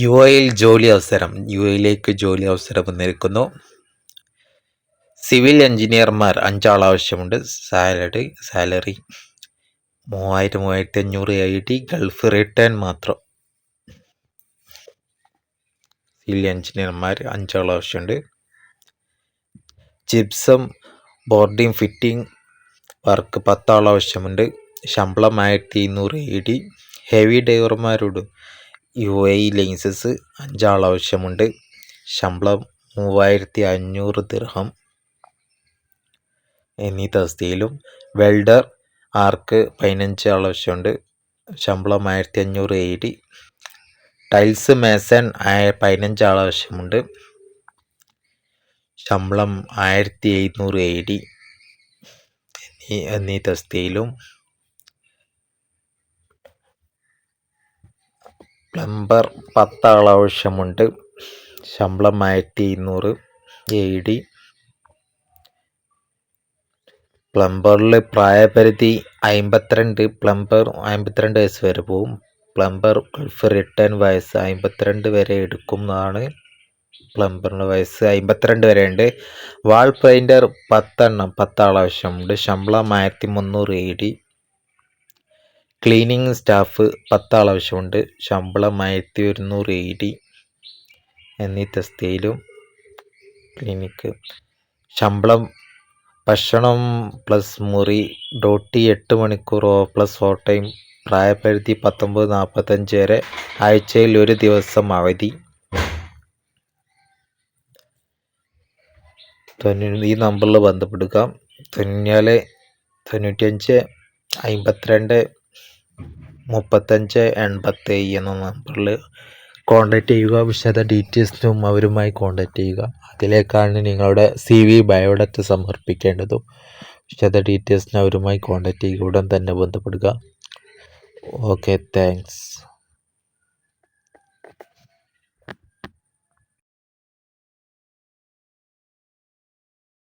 U എയിൽ ജോലി അവസരം. യു എയിലേക്ക് ജോലി അവസരം വന്നിരിക്കുന്നു. സിവിൽ എഞ്ചിനീയർമാർ 5 ആൾ ആവശ്യമുണ്ട്. Salary 3000-3500 AED. ഗൾഫ് റിട്ടേൺ മാത്രം. സിവിൽ എഞ്ചിനീയർമാർ 5 ആൾ ആവശ്യമുണ്ട്. ജിപ്സം ബോർഡിംഗ് ഫിറ്റിംഗ് വർക്ക് 10 ആൾ ആവശ്യമുണ്ട്. ശമ്പളം 1200 AED. ഹെവി ഡ്രൈവർമാരോട് യു എ ലൈസൻസ് 5 ആൾ ആവശ്യമുണ്ട്. ശമ്പളം 3500 ദിർഹം എന്നീ തസ്തികയിലും. വെൽഡർ ആർക്ക് 15 ആൾ ആവശ്യമുണ്ട്. ശമ്പളം 1500 AED. ടൈൽസ് മേസൺ 15 ആൾ ആവശ്യമുണ്ട്. ശമ്പളം 1700 AED എന്നീ തസ്തികയിലും. പ്ലംബർ 10 ആൾ ആവശ്യമുണ്ട്. ശമ്പളം 1200 AED. പ്ലംബറിൽ പ്രായപരിധി 52. പ്ലംബർ 52 വയസ്സ് വരെ പോവും. പ്ലംബർ ഗൾഫ് റിട്ടേൺ വയസ്സ് 52 വരെ എടുക്കുന്നതാണ്. പ്ലംബറിൻ്റെ വയസ്സ് 52 വരെ ഉണ്ട്. വാൾ പെയിൻറ്റർ 10 ആൾ ആവശ്യമുണ്ട്. ശമ്പളം 1300 AED. ക്ലീനിങ് സ്റ്റാഫ് 10 ആൾ ആവശ്യമുണ്ട്. ശമ്പളം 1100 AED എന്നീ തസ്തികയിലും. ക്ലിനിക്ക് ശമ്പളം ഭക്ഷണം പ്ലസ് മുറി, ഡ്യൂട്ടി 8 മണിക്കൂർ പ്ലസ് ഓവർ ടൈം. പ്രായപരിധി 19-45 വരെ. ആഴ്ചയിൽ 1 ദിവസം അവധി. ഈ നമ്പറിൽ ബന്ധപ്പെടുക. 94 95 52 35 87 എന്ന നമ്പറിൽ കോൺടാക്റ്റ് ചെയ്യുക. വിശദ ഡീറ്റെയിൽസിനും അവരുമായി കോൺടാക്റ്റ് ചെയ്യുക. അതിലേക്കാണ് നിങ്ങളുടെ CV ബയോഡാറ്റ സമർപ്പിക്കേണ്ടതും. വിശദ ഡീറ്റെയിൽസിന് അവരുമായി കോൺടാക്റ്റ് ചെയ്യുക. ഉടൻ തന്നെ ബന്ധപ്പെടുക. Okay, thanks.